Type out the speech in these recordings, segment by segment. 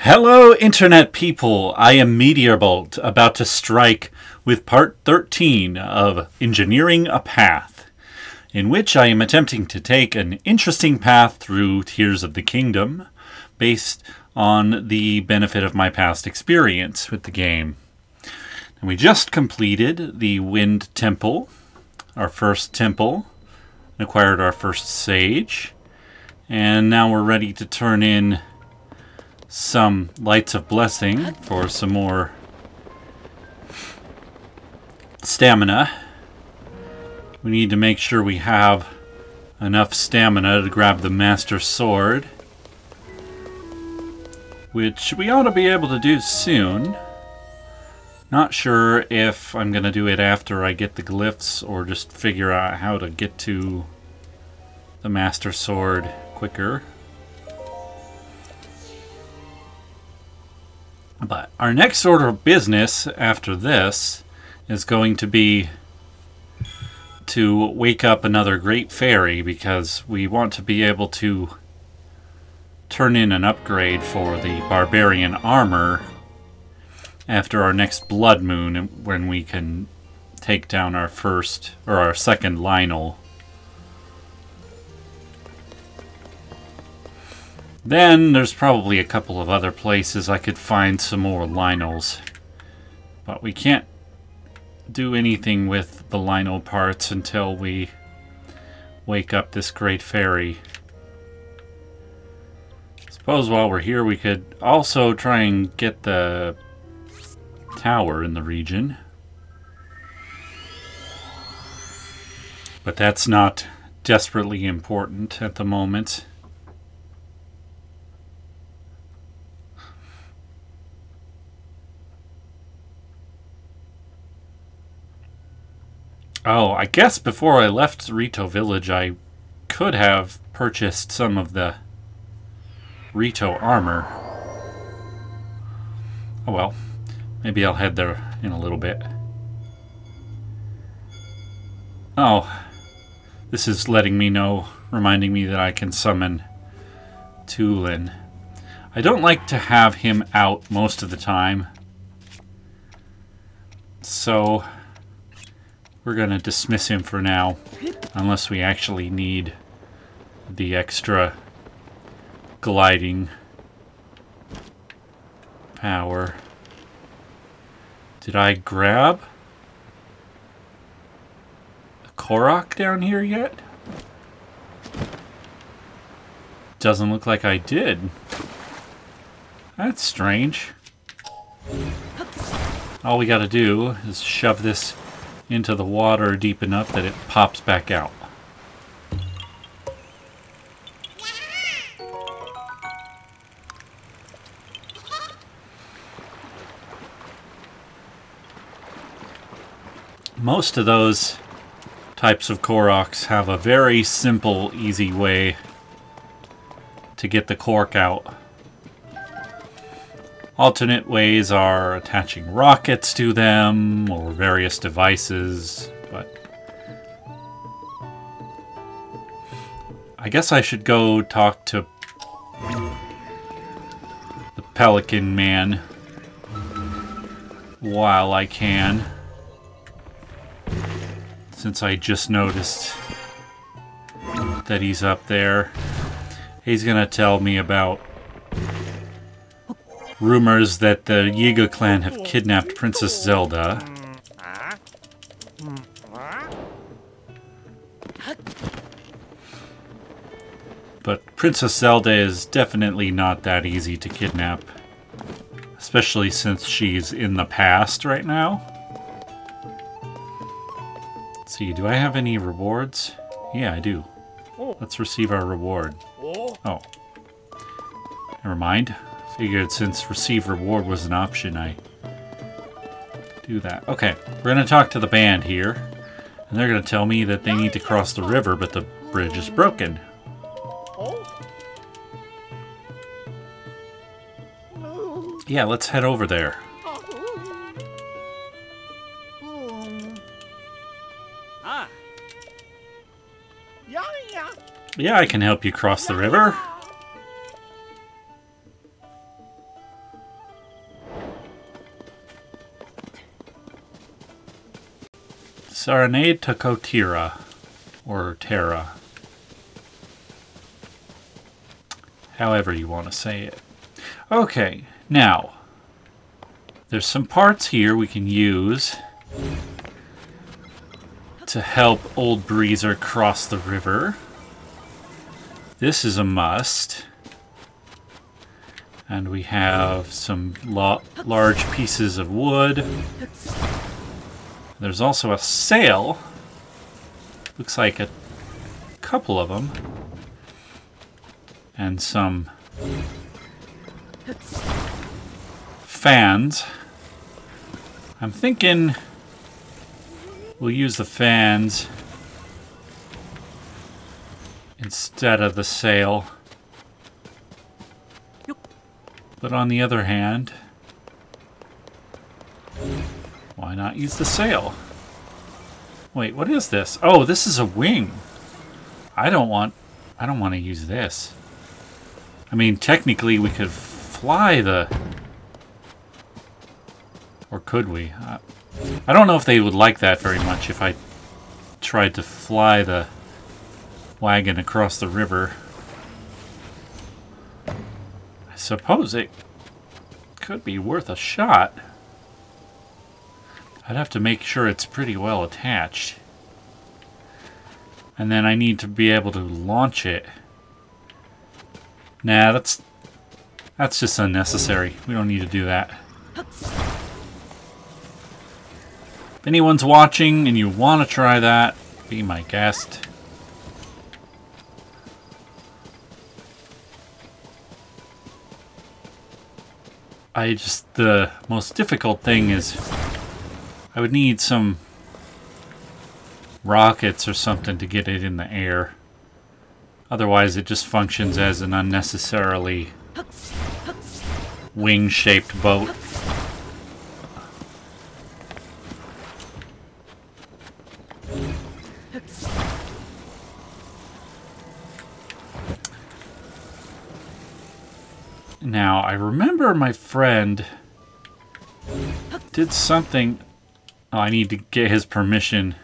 Hello, Internet people! I am MeteorBolt, about to strike with part 13 of Engineering a Path, in which I am attempting to take an interesting path through Tears of the Kingdom, based on the benefit of my past experience with the game. And we just completed the Wind Temple, our first temple, and acquired our first sage, and now we're ready to turn in some Lights of Blessing for some more stamina. We need to make sure we have enough stamina to grab the Master Sword, which we ought to be able to do soon. Not sure if I'm going to do it after I get the glyphs or just figure out how to get to the Master Sword quicker. But our next order of business after this is going to be to wake up another great fairy, because we want to be able to turn in an upgrade for the barbarian armor after our next blood moon, when we can take down our first or our second Lionel. Then there's probably a couple of other places I could find some more Lionels. But we can't do anything with the Lionel parts until we wake up this great fairy. Suppose while we're here we could also try and get the tower in the region. But that's not desperately important at the moment. Oh, I guess before I left Rito Village, I could have purchased some of the Rito armor. Oh well, maybe I'll head there in a little bit. Oh, this is letting me know, reminding me that I can summon Tulin. I don't like to have him out most of the time, so we're going to dismiss him for now, unless we actually need the extra gliding power. Did I grab a Korok down here yet? Doesn't look like I did. That's strange. All we got to do is shove this into the water deep enough that it pops back out. Most of those types of Koroks have a very simple, easy way to get the cork out. Alternate ways are attaching rockets to them or various devices, but I guess I should go talk to the Pelican Man while I can, since I just noticed that he's up there. He's gonna tell me about rumors that the Yiga clan have kidnapped Princess Zelda. But Princess Zelda is definitely not that easy to kidnap, especially since she's in the past right now. Let's see, do I have any rewards? Yeah, I do. Let's receive our reward. Oh. Never mind. Figured since receive reward was an option, I do that. Okay, we're going to talk to the band here, and they're going to tell me that they need to cross the river, but the bridge is broken. Yeah, let's head over there. Yeah, I can help you cross the river. Serenade to Kotira, or Terra. However you want to say it. Okay, now, there's some parts here we can use to help old Breezer cross the river. This is a must. And we have some large pieces of wood. There's also a sail. Looks like a couple of them. And some fans. I'm thinking we'll use the fans instead of the sail. But on the other hand, why not use the sail? Wait, what is this? Oh, this is a wing. I don't want to use this. I mean, technically we could fly the... Or could we? I don't know if they would like that very much if I tried to fly the wagon across the river. I suppose it could be worth a shot. I'd have to make sure it's pretty well attached. And then I need to be able to launch it. Nah, that's just unnecessary. We don't need to do that. If anyone's watching and you want to try that, be my guest. The most difficult thing is I would need some rockets or something to get it in the air. Otherwise it just functions as an unnecessarily wing-shaped boat. Now, I remember my friend did something... Oh, I need to get his permission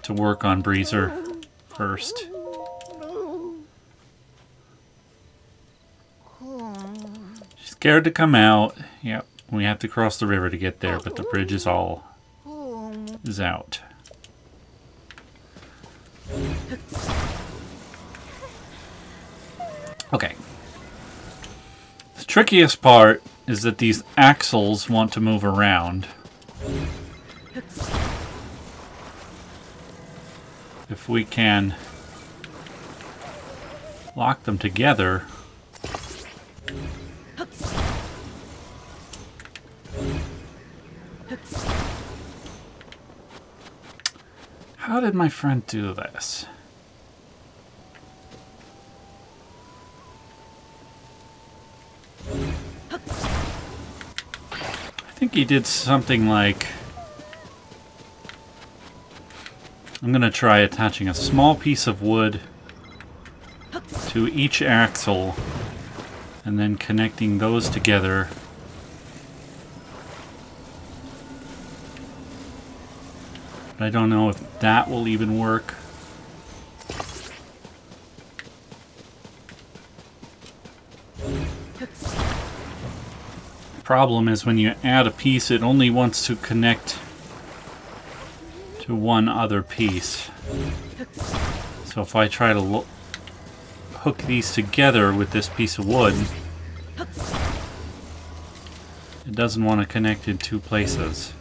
to work on Breezer first. She's scared to come out. Yep, we have to cross the river to get there, but the bridge is out. Okay. The trickiest part is that these axles want to move around. If we can lock them together, how did my friend do this? I think he did something like... I'm going to try attaching a small piece of wood to each axle and then connecting those together. But I don't know if that will even work. Problem is when you add a piece, it only wants to connect to one other piece. So if I try to hook these together with this piece of wood, it doesn't want to connect in two places.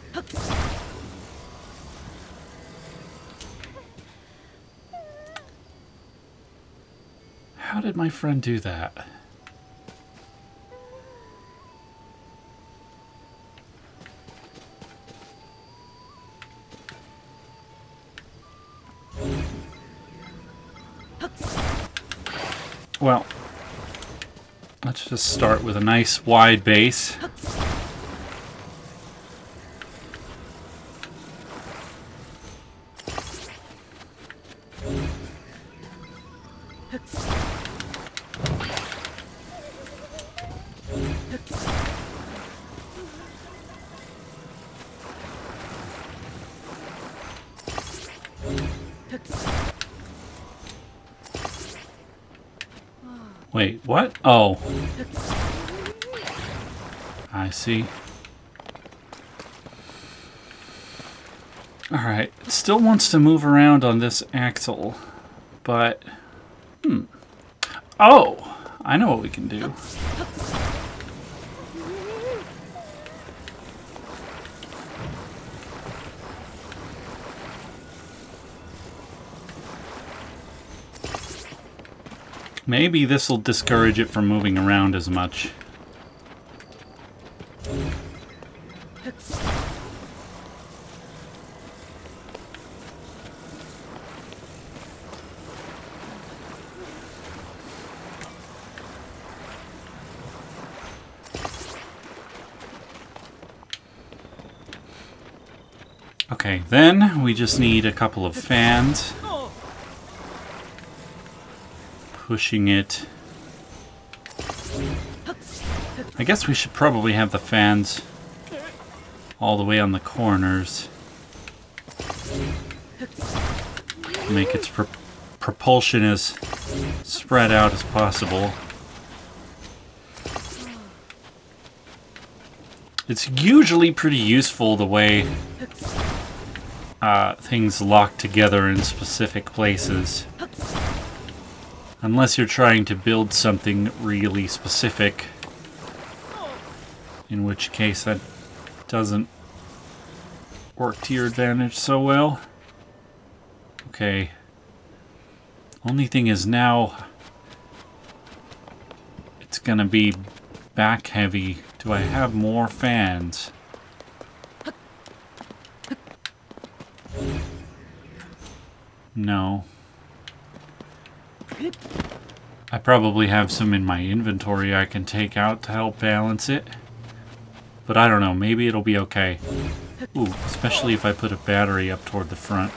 How did my friend do that? Well, let's just start with a nice wide base. Wait, what? Oh. I see. Alright, it still wants to move around on this axle, but... Oh! I know what we can do. Maybe this will discourage it from moving around as much. Okay, then we just need a couple of fans. Pushing it. I guess we should probably have the fans all the way on the corners. Make its propulsion as spread out as possible. It's usually pretty useful the way things lock together in specific places. Unless you're trying to build something really specific. In which case that doesn't work to your advantage so well. Okay. Only thing is now it's gonna be back heavy. Do I have more fans? No. I probably have some in my inventory I can take out to help balance it. But I don't know, maybe it'll be okay. Ooh, especially if I put a battery up toward the front.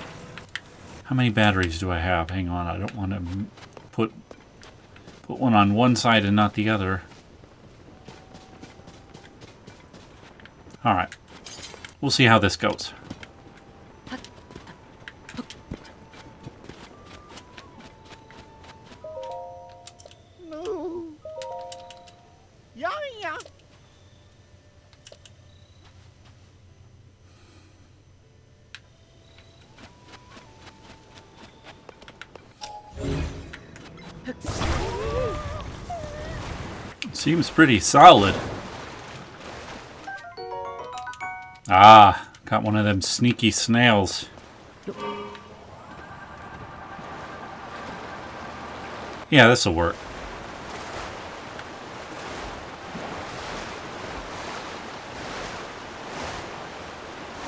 How many batteries do I have? Hang on, I don't want to put one on one side and not the other. Alright. We'll see how this goes. Seems pretty solid. Ah, got one of them sneaky snails. Yeah, this'll work.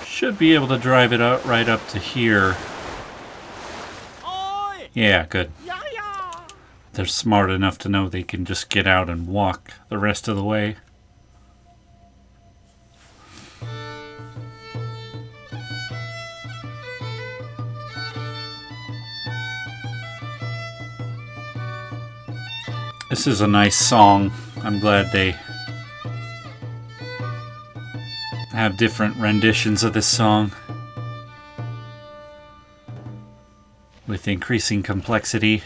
Should be able to drive it out right up to here. Yeah, good. They're smart enough to know they can just get out and walk the rest of the way. This is a nice song. I'm glad they have different renditions of this song with increasing complexity.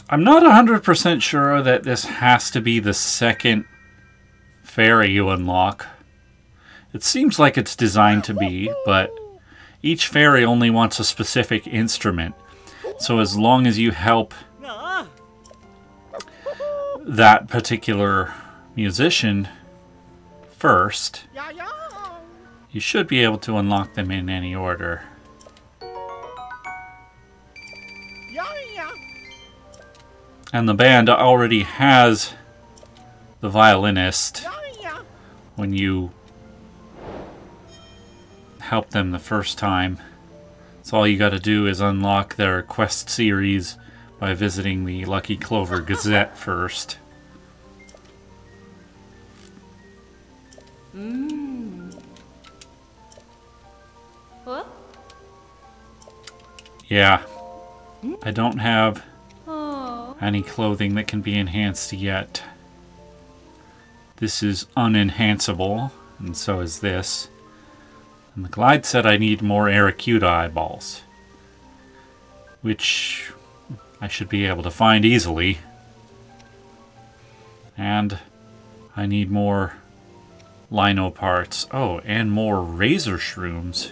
I'm not 100% sure that this has to be the second fairy you unlock. It seems like it's designed to be, but each fairy only wants a specific instrument. So as long as you help that particular musician first, you should be able to unlock them in any order. And the band already has the violinist when you help them the first time. So all you got to do is unlock their quest series by visiting the Lucky Clover Gazette first. What? Yeah. I don't have any clothing that can be enhanced yet. This is unenhanceable, and so is this. And the glide said I need more Aracuda eyeballs, which I should be able to find easily. And I need more lino parts. Oh, and more razor shrooms.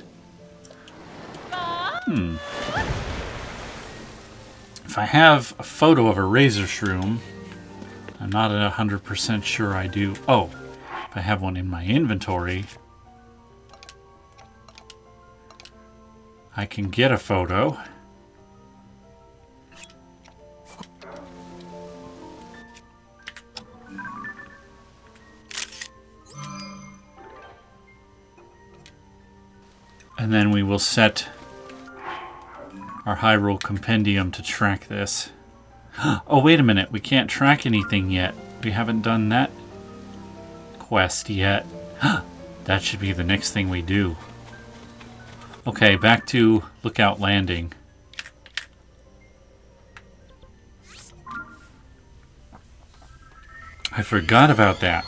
If I have a photo of a razor shroom, I'm not 100% sure I do. Oh, if I have one in my inventory, I can get a photo. And then we will set our Hyrule Compendium to track this. Oh, wait a minute. We can't track anything yet. We haven't done that quest yet. That should be the next thing we do. Okay, back to Lookout Landing. I forgot about that.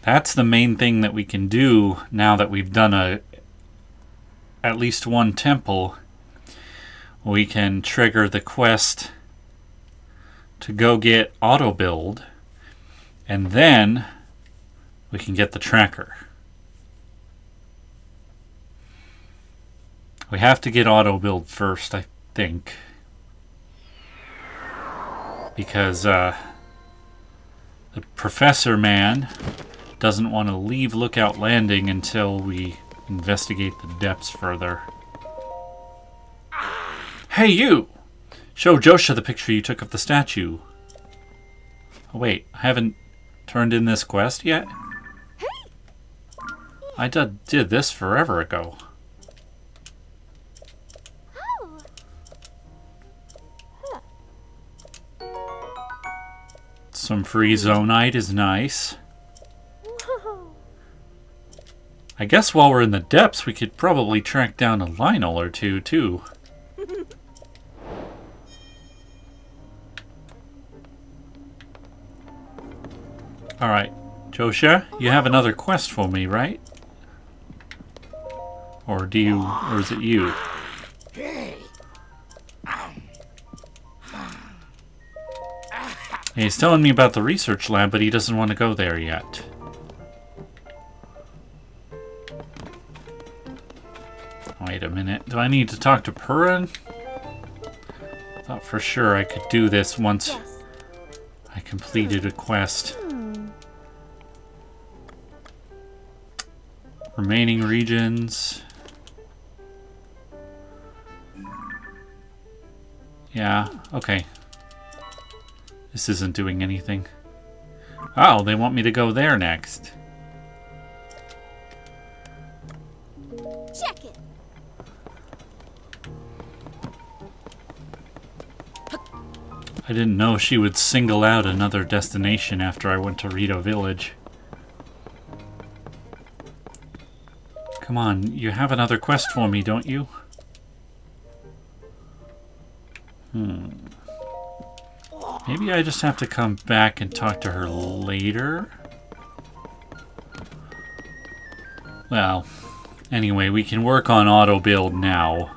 That's the main thing that we can do now that we've done at least one temple. We can trigger the quest to go get auto build, and then we can get the tracker. We have to get auto build first, I think, because the professor man doesn't want to leave Lookout Landing until we investigate the depths further. Hey, you! Show Josha the picture you took of the statue. Oh, wait, I haven't turned in this quest yet? I did this forever ago. Some free zonite is nice. I guess while we're in the depths, we could probably track down a Lionel or two, too. Alright, Josha, you have another quest for me, right? Or is it you? He's telling me about the research lab, but he doesn't want to go there yet. Wait a minute, do I need to talk to Purin? I thought for sure I could do this once I completed a quest. Remaining regions. Yeah, okay. This isn't doing anything. Oh, they want me to go there next. Check it. I didn't know she would single out another destination after I went to Rito Village. Come on, you have another quest for me, don't you? Maybe I just have to come back and talk to her later? Well, anyway, we can work on auto build now.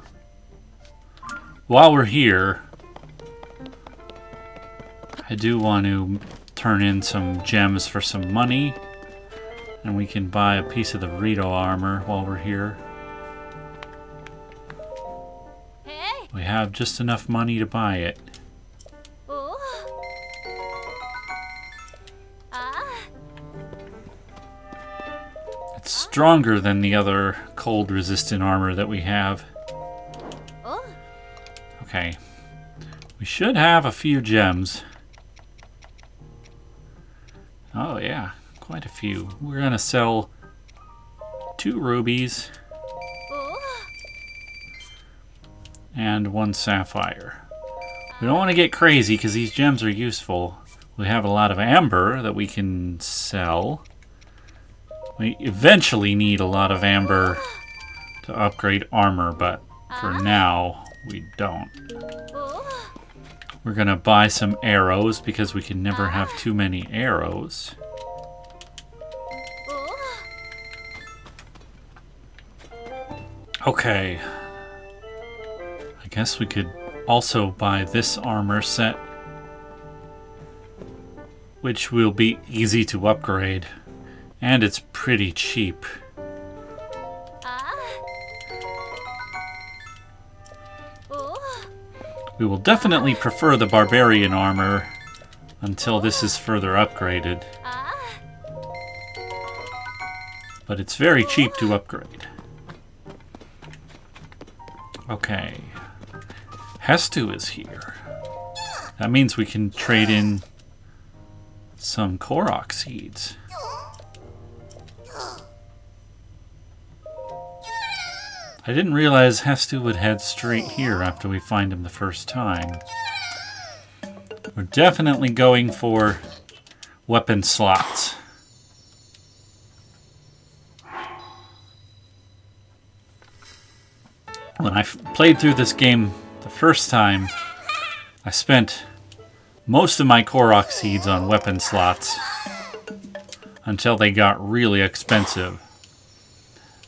While we're here, I do want to turn in some gems for some money. And we can buy a piece of the Rito armor while we're here. Hey. We have just enough money to buy it. Oh. It's stronger than the other cold-resistant armor that we have. Oh. Okay. We should have a few gems. Oh, yeah. Quite a few. We're going to sell 2 rubies Oh. and 1 sapphire. We don't want to get crazy because these gems are useful. We have a lot of amber that we can sell. We eventually need a lot of amber to upgrade armor, but for now, we don't. Oh. We're gonna buy some arrows because we can never have too many arrows. Okay. I guess we could also buy this armor set, which will be easy to upgrade, and it's pretty cheap. We will definitely prefer the barbarian armor until this is further upgraded. But it's very cheap to upgrade. Okay. Hestu is here. That means we can trade in some Korok seeds. I didn't realize Hestu would head straight here after we find him the first time. We're definitely going for weapon slots. When I played through this game the first time, I spent most of my Korok seeds on weapon slots until they got really expensive.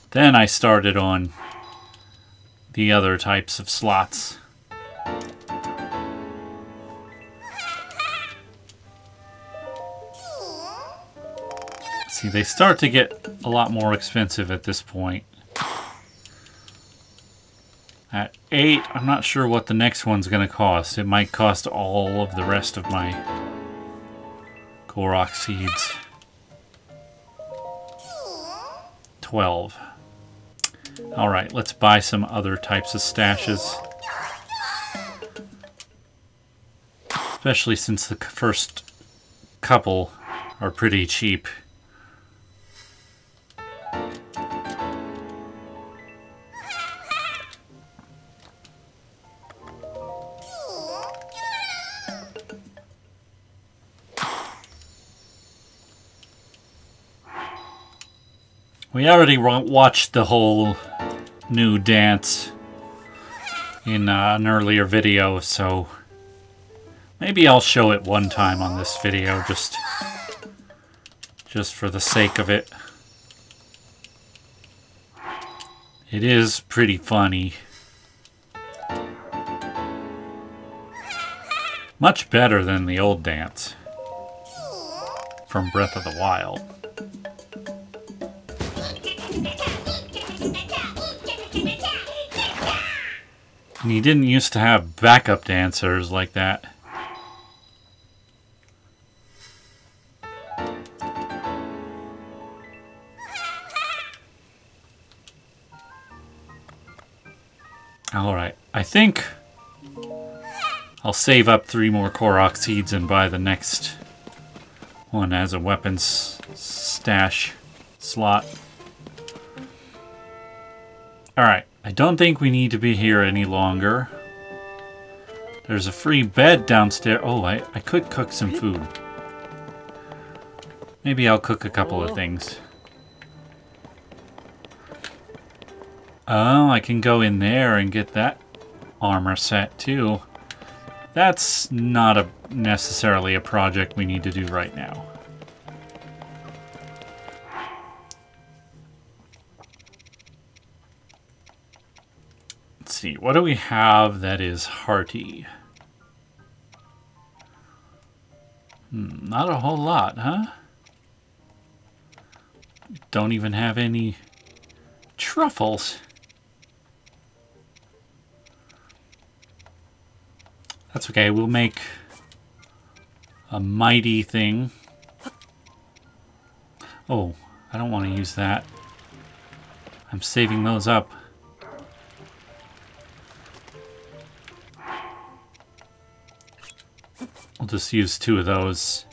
Then I started on the other types of slots. See, they start to get a lot more expensive at this point. At 8, I'm not sure what the next one's going to cost. It might cost all of the rest of my Korok seeds. 12. Alright, let's buy some other types of stashes. Especially since the first couple are pretty cheap. We already watched the whole new dance in an earlier video, so maybe I'll show it one time on this video, just for the sake of it. It is pretty funny. Much better than the old dance from Breath of the Wild. And he didn't used to have backup dancers like that. Alright, I think I'll save up 3 more Korok seeds and buy the next one as a weapons stash slot. Alright, I don't think we need to be here any longer. There's a free bed downstairs. Oh, I could cook some food. Maybe I'll cook a couple of things. Oh, I can go in there and get that armor set too. That's not necessarily a project we need to do right now. Let's see, what do we have that is hearty? Not a whole lot, huh? Don't even have any truffles. That's okay, we'll make a mighty thing. Oh, I don't want to use that. I'm saving those up. We'll just use 2 of those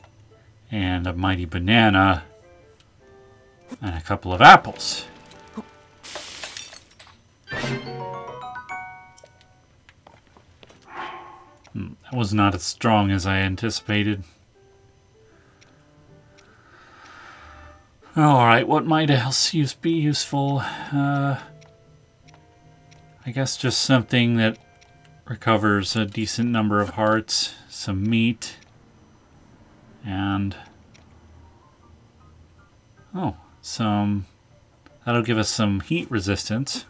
and a mighty banana and a couple of apples. That was not as strong as I anticipated. Alright, what might else be useful? I guess just something that recovers a decent number of hearts, some meat, and that'll give us some heat resistance.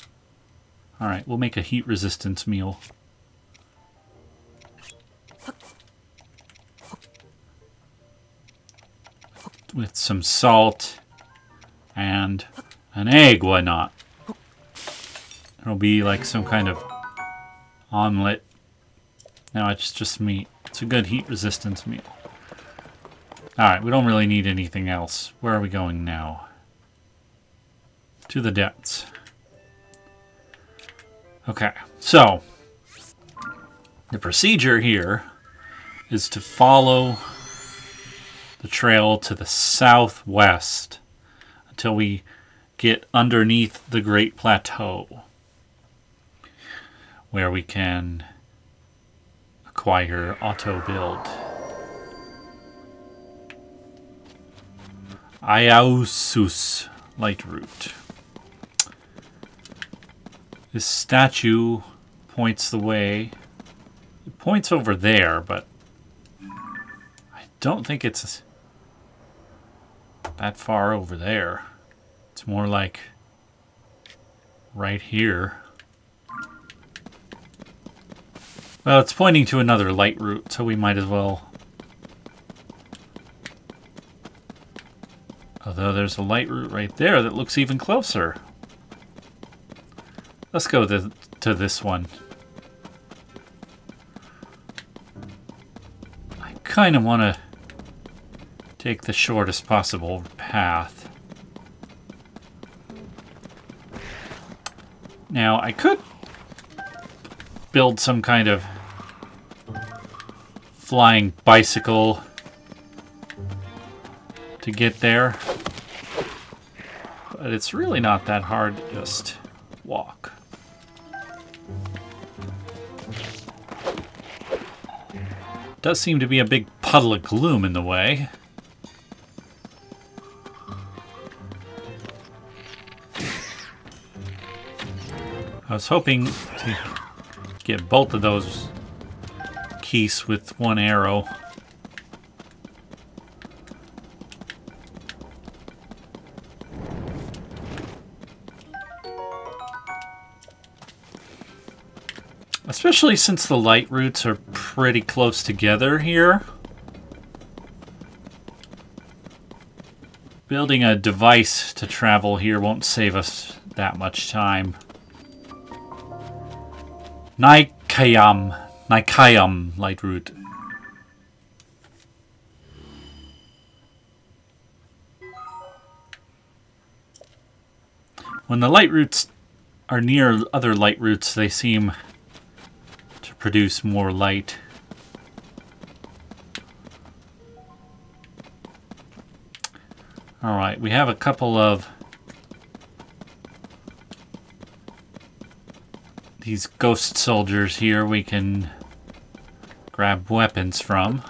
Alright, we'll make a heat resistance meal. With some salt and an egg, why not? It'll be like some kind of omelet. No, it's just meat. It's a good heat resistance meal. Alright, we don't really need anything else. Where are we going now? To the depths. Okay, so the procedure here is to follow the trail to the southwest until we get underneath the Great Plateau, where we can acquire auto build. Iausus light root. This statue points the way. It points over there, but I don't think it's that far over there. It's more like right here. Well, it's pointing to another light route, so we might as well. Although there's a light route right there that looks even closer. Let's go to this one. I kind of want to take the shortest possible path. Now, I could build some kind of flying bicycle to get there. But it's really not that hard to just walk. Does seem to be a big puddle of gloom in the way. I was hoping to get both of those keys with one arrow. Especially since the light routes are pretty close together here. Building a device to travel here won't save us that much time. Nikayam light route. When the light routes are near other light routes, they seem to produce more light. Alright, we have a couple of these ghost soldiers here we can grab weapons from.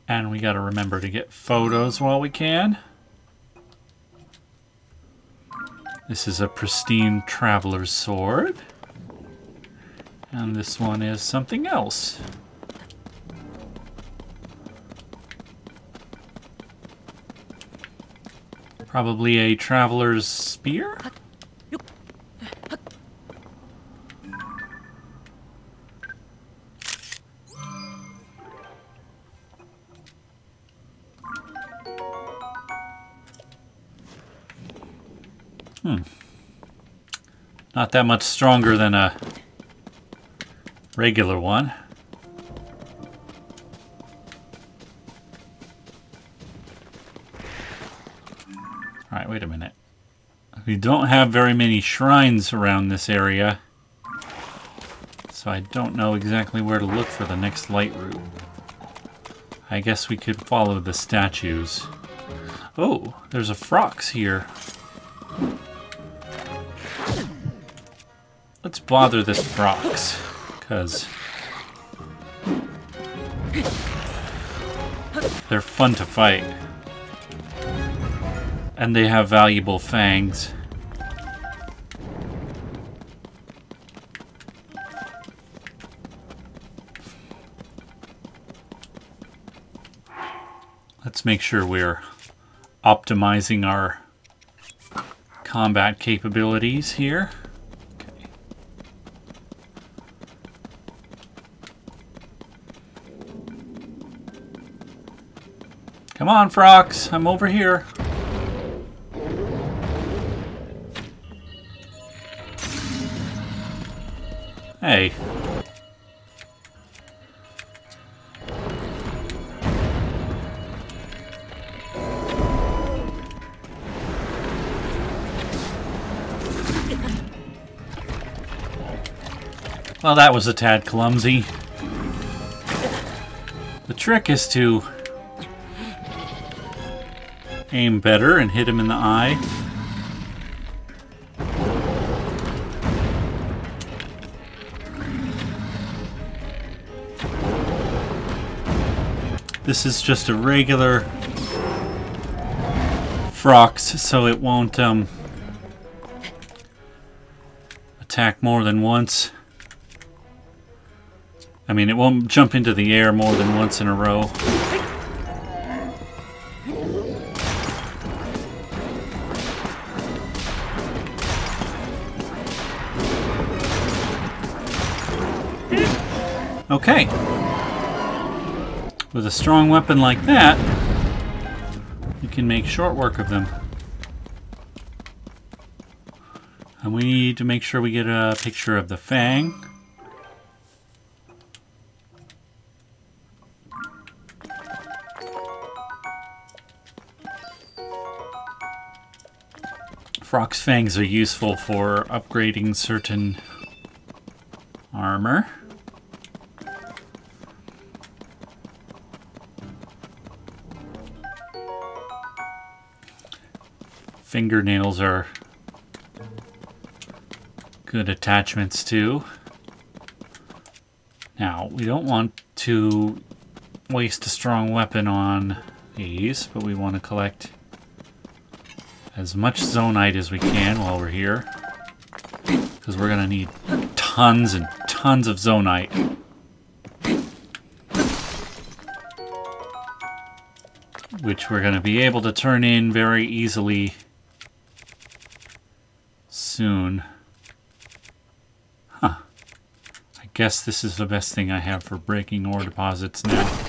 And we gotta remember to get photos while we can. This is a pristine traveler's sword. And this one is something else. Probably a traveler's spear? Not that much stronger than a regular one. Alright, wait a minute. We don't have very many shrines around this area, so I don't know exactly where to look for the next light route. I guess we could follow the statues. Oh, there's a Frox here. Let's bother this Frox, because they're fun to fight. And they have valuable fangs. Let's make sure we're optimizing our combat capabilities here. Okay. Come on, Frox, I'm over here. Hey. Well, that was a tad clumsy. The trick is to aim better and hit him in the eye. This is just a regular Frox, so it won't attack more than once. I mean, it won't jump into the air more than once in a row. Okay. With a strong weapon like that, you can make short work of them. And we need to make sure we get a picture of the fang. Frox fangs are useful for upgrading certain armor. Fingernails are good attachments too. Now, we don't want to waste a strong weapon on these, but we want to collect as much zonite as we can while we're here, because we're going to need tons and tons of zonite. Which we're going to be able to turn in very easily soon. Huh. I guess this is the best thing I have for breaking ore deposits now.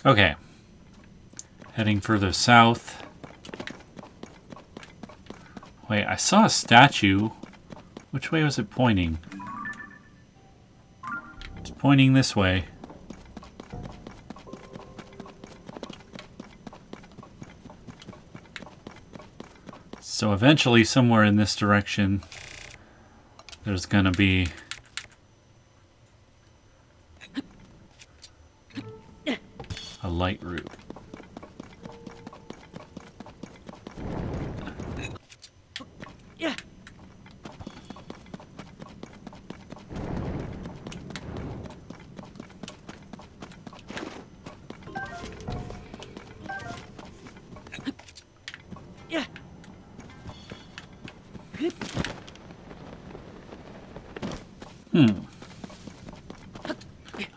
Okay. Heading further south. Wait, I saw a statue. Which way was it pointing? It's pointing this way. So eventually, somewhere in this direction, there's gonna be a light route.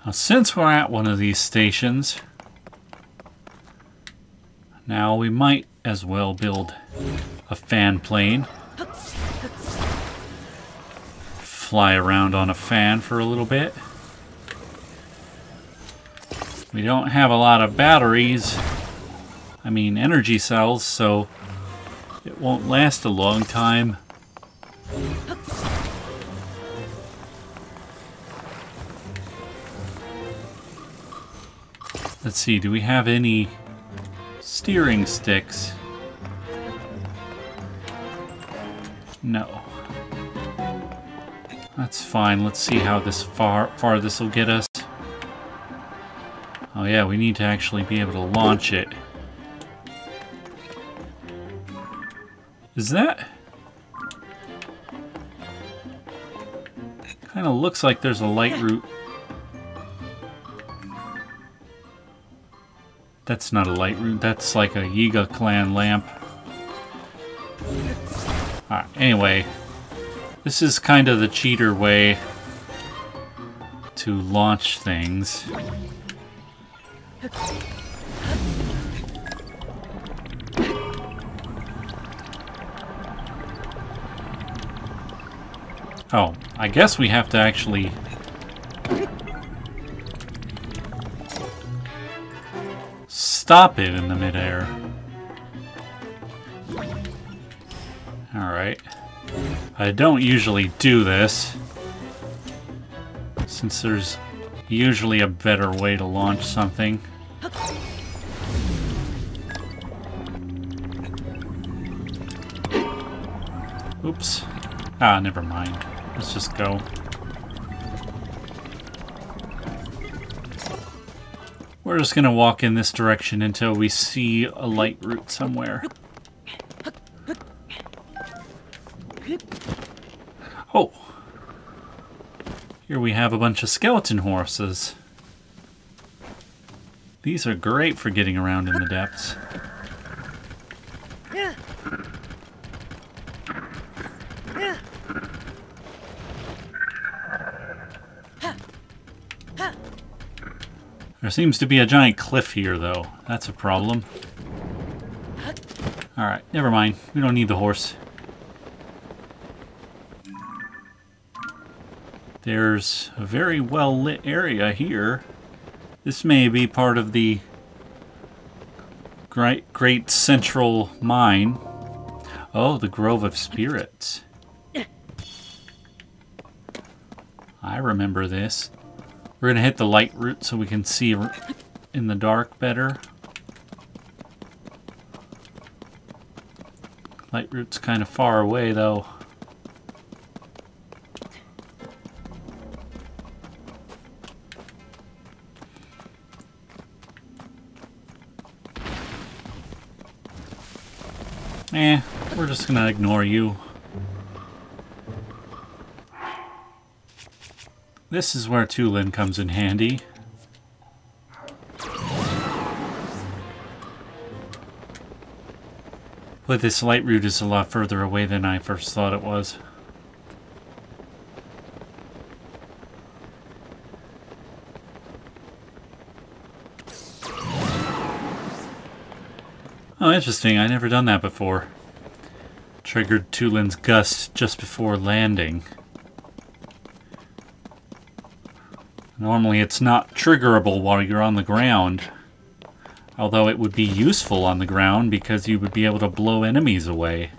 Now, since we're at one of these stations, now we might as well build a fan plane. Fly around on a fan for a little bit. We don't have a lot of batteries, I mean energy cells, so it won't last a long time. Let's see, do we have any steering sticks? No. That's fine. Let's see how this far this will get us. Oh yeah, we need to actually be able to launch it. Is that? Kind of looks like there's a light route. That's not a light route, that's like a Yiga clan lamp. Anyway, This is kind of the cheater way to launch things. Oh, I guess we have to actually... stop it in the midair. Alright. I don't usually do this, since there's usually a better way to launch something. Oops. Ah, never mind. Let's just go. We're just gonna walk in this direction until we see a light route somewhere. Oh! Here we have a bunch of skeleton horses. These are great for getting around in the depths. There seems to be a giant cliff here, though. That's a problem. Alright, never mind. We don't need the horse. There's a very well-lit area here. This may be part of the Great Central Mine. Oh, the Grove of Spirits. I remember this. We're going to hit the light route so we can see in the dark better. Light route's kind of far away, though. We're just going to ignore you. This is where Tulin comes in handy. But this light route is a lot further away than I first thought it was. Oh, interesting. I've never done that before. Triggered Tulin's gust just before landing. Normally it's not triggerable while you're on the ground. Although it would be useful on the ground because you would be able to blow enemies away.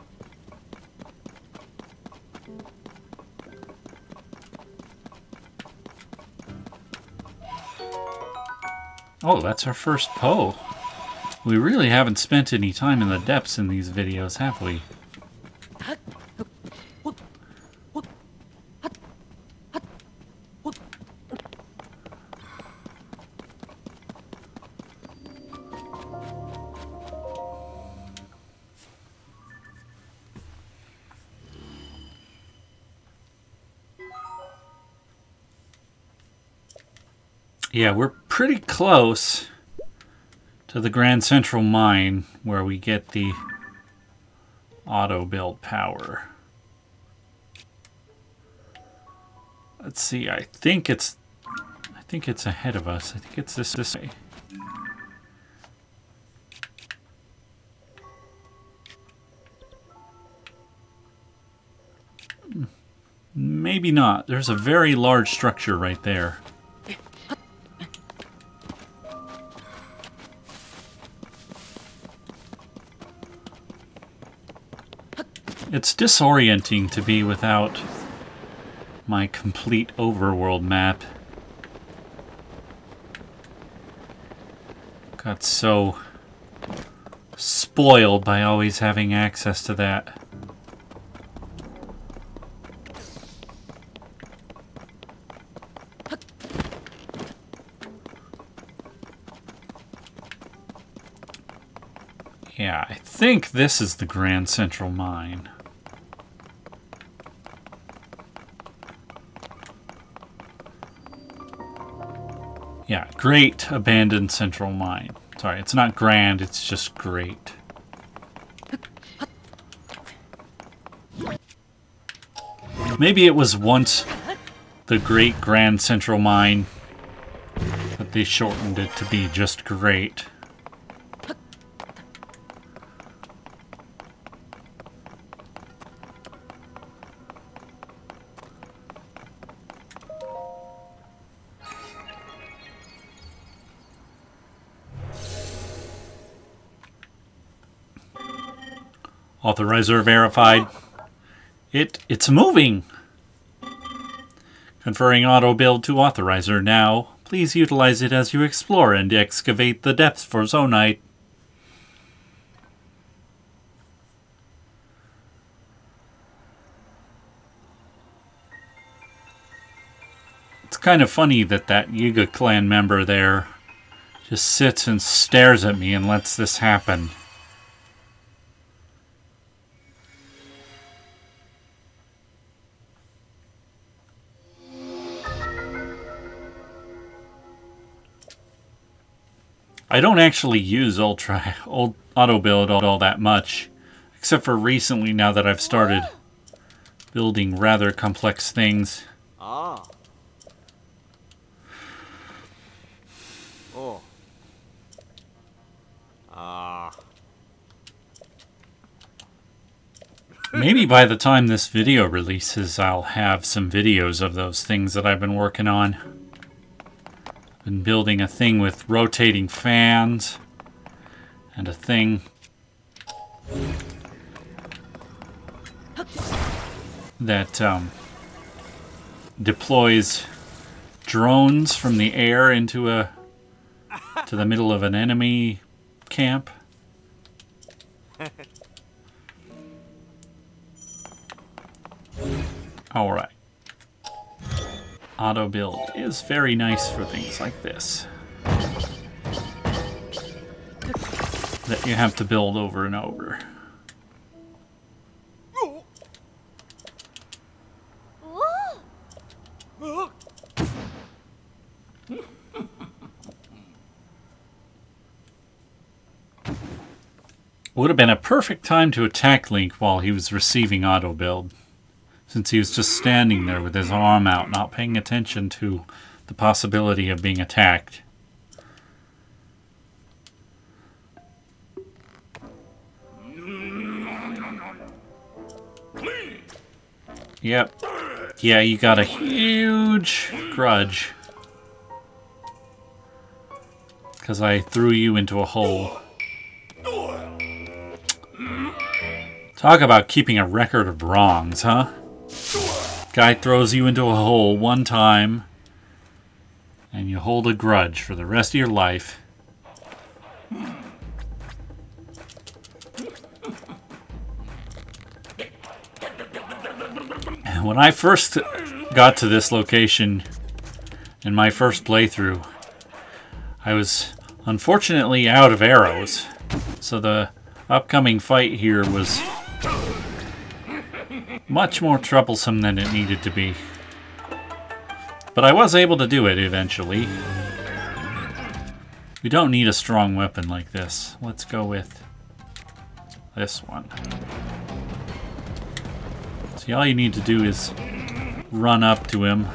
Oh, that's our first Poe. We really haven't spent any time in the depths in these videos, have we? Yeah, we're pretty close to the Grand Central Mine where we get the auto-build power. Let's see, I think it's ahead of us. I think it's this way. Maybe not. There's a very large structure right there. It's disorienting to be without my complete overworld map. Got so spoiled by always having access to that. Yeah, I think this is the Grand Central Mine. Yeah, Great Abandoned Central Mine. Sorry, it's not grand, it's just great. Maybe it was once the Great Grand Central Mine, but they shortened it to be just great. Authorizer verified. It's moving! Conferring auto build to authorizer now. Please utilize it as you explore and excavate the depths for zonite. It's kind of funny that Yiga clan member there just sits and stares at me and lets this happen. I don't actually use auto build all that much, except for recently now that I've started building rather complex things. Ah. Oh. Ah. Maybe by the time this video releases, I'll have some videos of those things that I've been working on. Been building a thing with rotating fans and a thing that deploys drones from the air into to the middle of an enemy camp. All right. Auto build is very nice for things like this that you have to build over and over. Would have been a perfect time to attack Link while he was receiving auto build, since he was just standing there with his arm out, not paying attention to the possibility of being attacked. Yep. Yeah, you got a huge grudge. Because I threw you into a hole. Talk about keeping a record of wrongs, huh? Guy throws you into a hole one time, and you hold a grudge for the rest of your life. And when I first got to this location in my first playthrough, I was unfortunately out of arrows, so the upcoming fight here was much more troublesome than it needed to be. But I was able to do it eventually. We don't need a strong weapon like this. Let's go with this one. See, all you need to do is run up to him.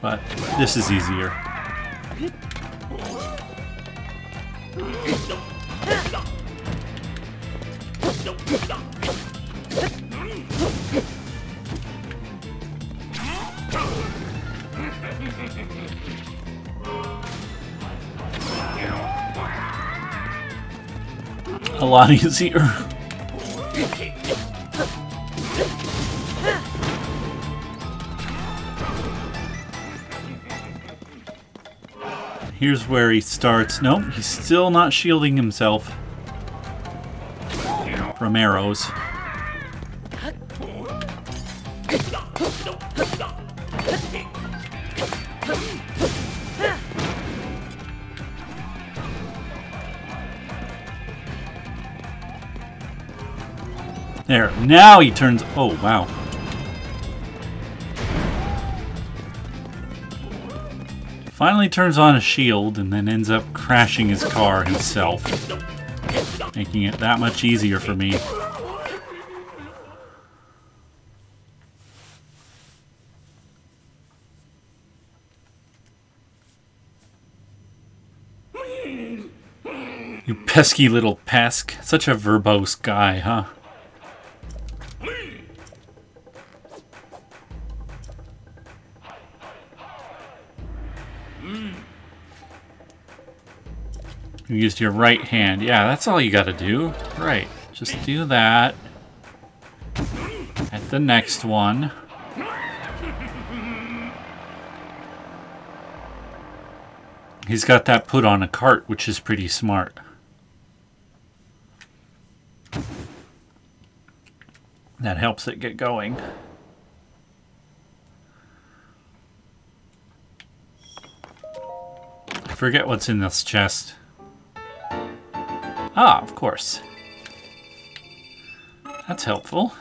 But this is easier. A lot easier. Here's where he starts. Nope, he's still not shielding himself from arrows. There, now he turns... Oh, wow. Finally turns on a shield and then ends up crashing his car himself. making it that much easier for me. You pesky little pesk. Such a verbose guy, huh? You used your right hand. Yeah, that's all you gotta do. Right. Just do that. At the next one. He's got that put on a cart, which is pretty smart. That helps it get going. I forget what's in this chest. Ah, of course. That's helpful.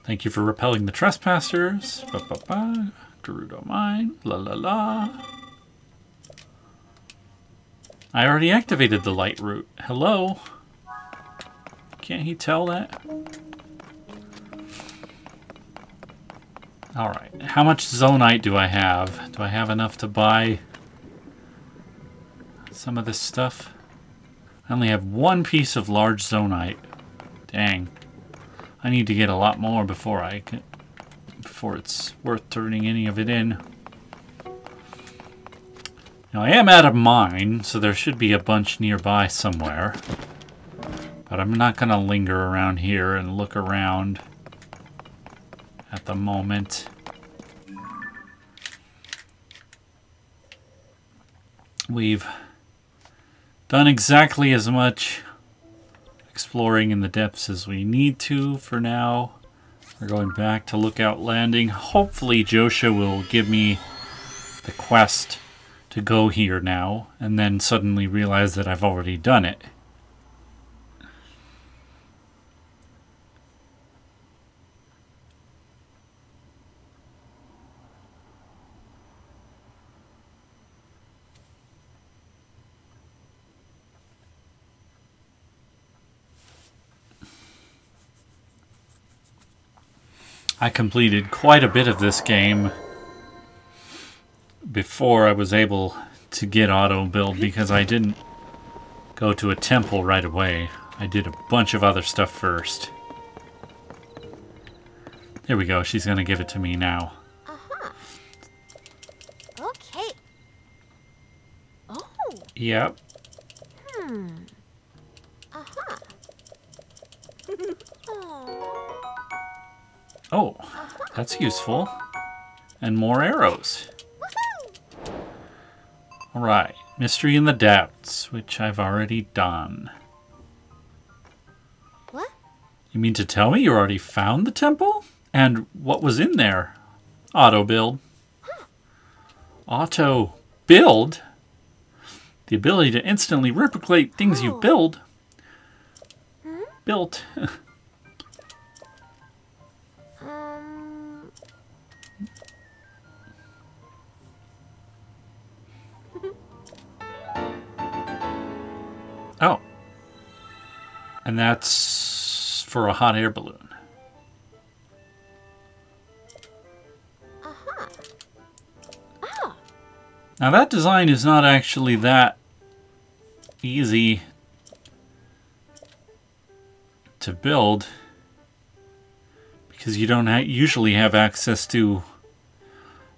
Thank you for repelling the trespassers. Ba-ba-ba. Gerudo mine. La la la. I already activated the light route. Hello? Can't he tell that? Alright. How much zonite do I have? Do I have enough to buy some of this stuff? I only have one piece of large zonite. Dang. I need to get a lot more before it's worth turning any of it in. Now I am at a mine, so there should be a bunch nearby somewhere. But I'm not going to linger around here and look around at the moment. We've done exactly as much exploring in the depths as we need to for now. We're going back to Lookout Landing. Hopefully Josha will give me the quest to go here now, and then suddenly realize that I've already done it. I completed quite a bit of this game before I was able to get auto build because I didn't go to a temple right away. I did a bunch of other stuff first. There we go. She's going to give it to me now. Uh-huh. Okay. Oh. Yep. Uh-huh. Oh, that's useful. And more arrows. Alright, Mystery in the Depths, which I've already done. What? You mean to tell me you already found the temple? And what was in there? Auto build. Auto build? The ability to instantly replicate things you build. Built. Oh. And that's for a hot air balloon. Uh-huh. Oh. Now that design is not actually that easy to build because you don't usually have access to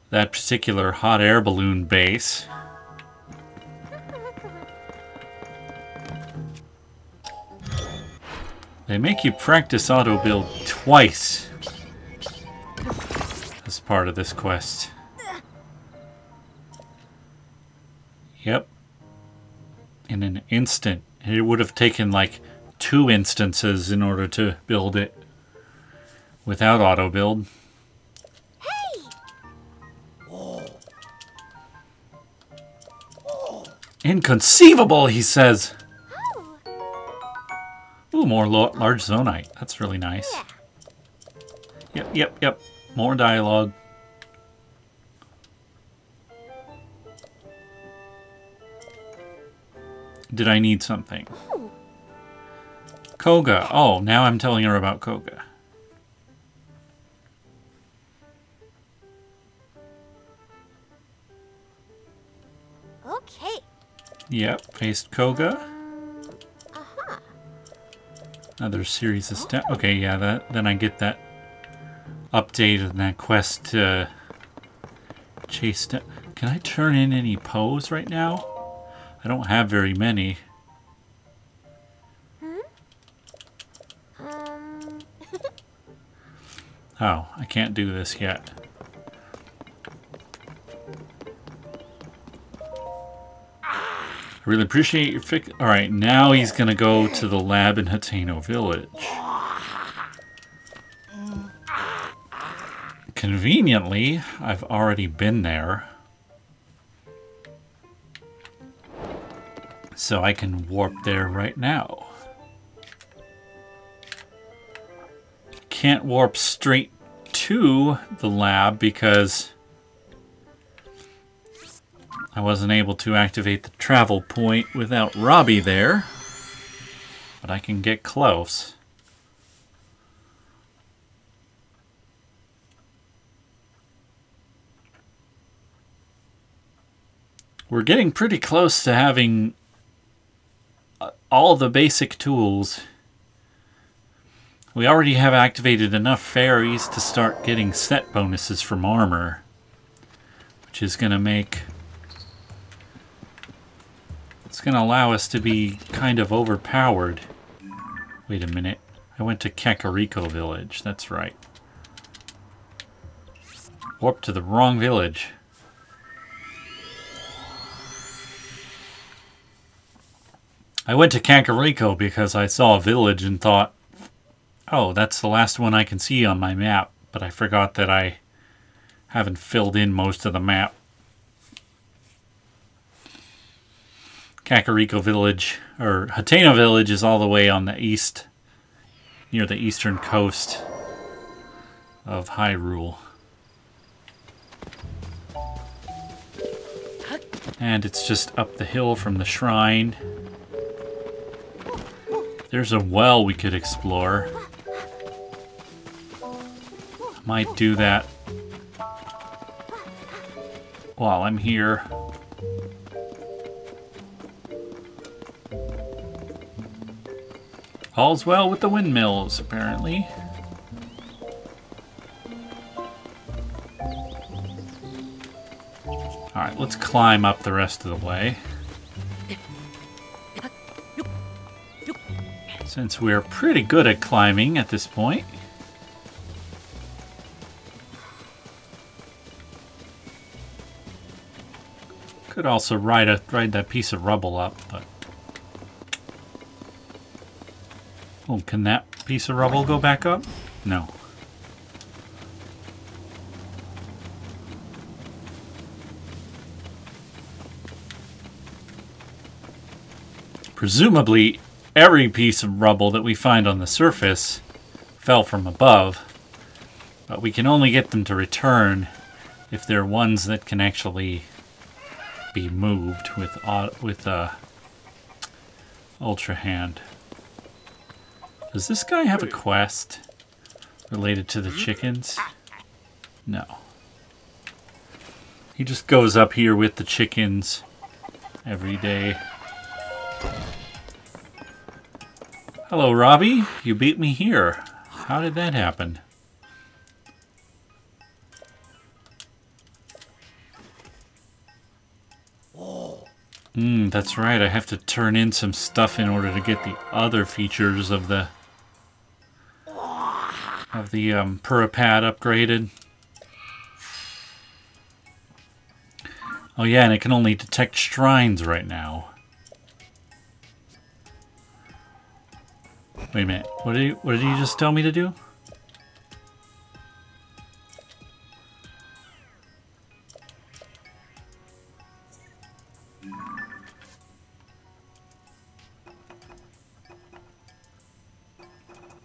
that particular hot air balloon base. They make you practice auto build twice as part of this quest. Yep. In an instant. It would have taken like 2 instances in order to build it without auto build. Hey! Inconceivable, he says. Oh. Ooh, more large zonite. That's really nice. Yeah. Yep. More dialogue. Did I need something? Koga. Oh, now I'm telling her about Koga. Okay. Yep, faced Koga. Uh-huh. Another series of steps. Okay, yeah, then I get that update and that quest to chase. Can I turn in any pose right now? I don't have very many. Oh, I can't do this yet. I really appreciate your fix. Alright, now he's gonna go to the lab in Hateno Village. Conveniently, I've already been there. So I can warp there right now. Can't warp straight to the lab because I wasn't able to activate the travel point without Robbie there. But I can get close. We're getting pretty close to having all the basic tools. We already have activated enough fairies to start getting set bonuses from armor, which is going to make... It's going to allow us to be kind of overpowered. Wait a minute. I went to Kakariko Village. That's right. Warped to the wrong village. I went to Kakariko because I saw a village and thought, oh, that's the last one I can see on my map. But I forgot that I haven't filled in most of the map. Kakariko Village, or Hateno Village, is all the way on the east, near the eastern coast of Hyrule. And it's just up the hill from the shrine. There's a well we could explore. Might do that while I'm here. All's well with the windmills, apparently. Alright, let's climb up the rest of the way. Since we're pretty good at climbing at this point. Could also ride that piece of rubble up, but... Oh, can that piece of rubble go back up? No. Presumably, every piece of rubble that we find on the surface fell from above, but we can only get them to return if they're ones that can actually be moved with Ultra Hand. Does this guy have a quest related to the chickens? No. He just goes up here with the chickens every day. Hello, Robbie. You beat me here. How did that happen? That's right. I have to turn in some stuff in order to get the other features of the Purapad upgraded. Oh yeah, and it can only detect shrines right now. Wait a minute. What did you just tell me to do?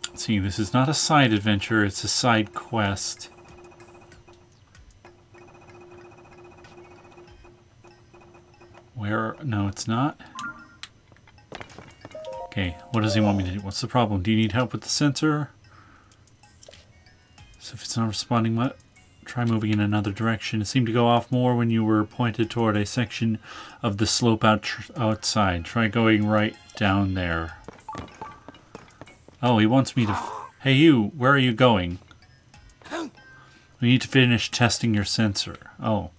Let's see, this is not a side adventure, it's a side quest. Where? No, it's not. Okay, what does he want me to do? What's the problem? Do you need help with the sensor? So if it's not responding, what? Try moving in another direction. It seemed to go off more when you were pointed toward a section of the slope outside. Try going right down there. Oh, he wants me to... Hey you, where are you going? We need to finish testing your sensor. Oh.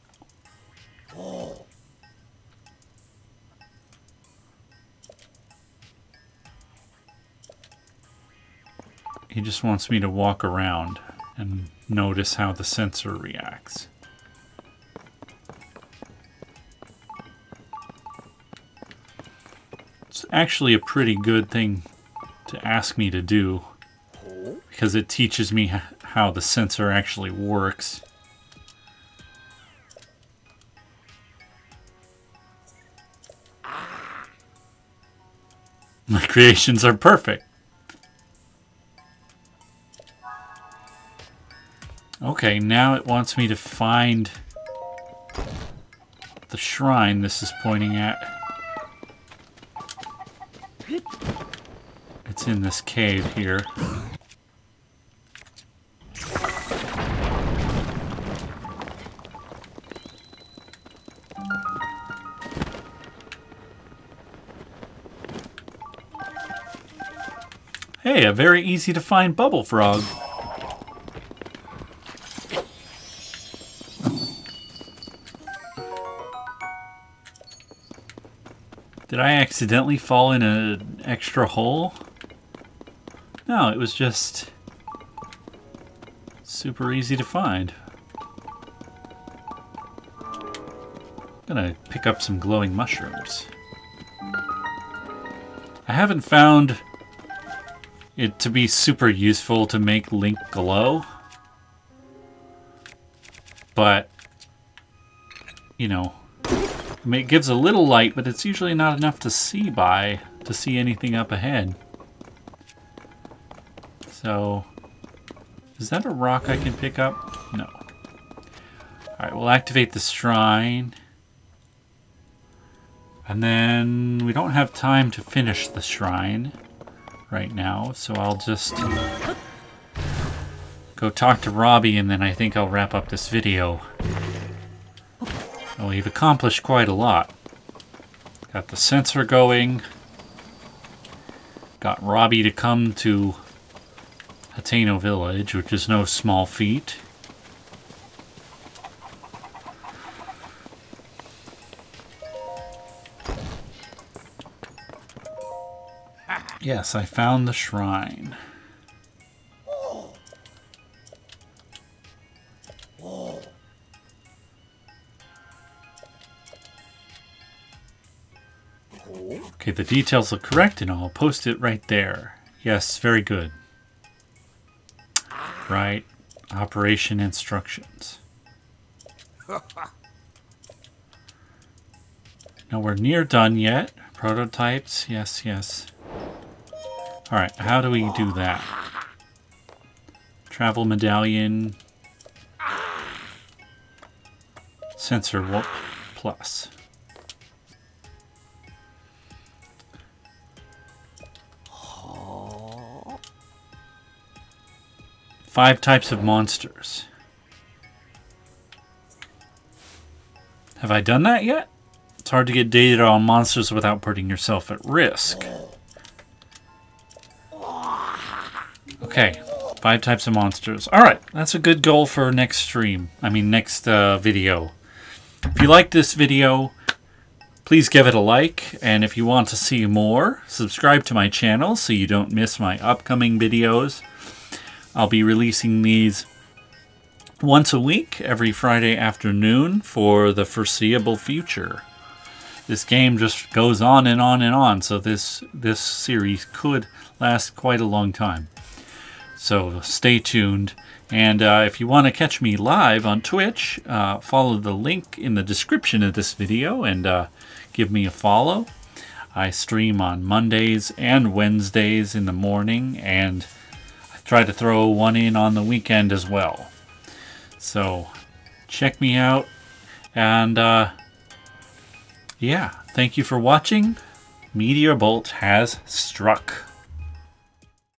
He just wants me to walk around and notice how the sensor reacts. It's actually a pretty good thing to ask me to do because it teaches me how the sensor actually works. My creations are perfect. Okay, now it wants me to find the shrine this is pointing at. It's in this cave here. Hey, a very easy to find bubble frog. Did I accidentally fall in an extra hole? No, it was just super easy to find. I'm gonna pick up some glowing mushrooms. I haven't found it to be super useful to make Link glow, but you know, it gives a little light, but it's usually not enough to see anything up ahead. So, is that a rock I can pick up? No. Alright, we'll activate the shrine. And then we don't have time to finish the shrine right now, so I'll just go talk to Robbie, and then I think I'll wrap up this video. Oh, we've accomplished quite a lot. Got the sensor going. Got Robbie to come to Hateno Village, which is no small feat. Yes, I found the shrine. Okay, the details look correct, and I'll post it right there. Yes, very good. Right. Operation instructions. Now we're near done yet. Prototypes. Yes, yes. Alright, how do we do that? Travel medallion. Sensor plus. Five types of monsters. Have I done that yet? It's hard to get data on monsters without putting yourself at risk. Okay, 5 types of monsters. Alright, that's a good goal for next stream. I mean, next video. If you like this video, please give it a like. And if you want to see more, subscribe to my channel so you don't miss my upcoming videos. I'll be releasing these once a week, every Friday afternoon for the foreseeable future. This game just goes on and on and on, so this series could last quite a long time. So stay tuned. And if you want to catch me live on Twitch, follow the link in the description of this video and give me a follow. I stream on Mondays and Wednesdays in the morning, and try to throw one in on the weekend as well. So check me out, and yeah, thank you for watching. Meteor bolt has struck.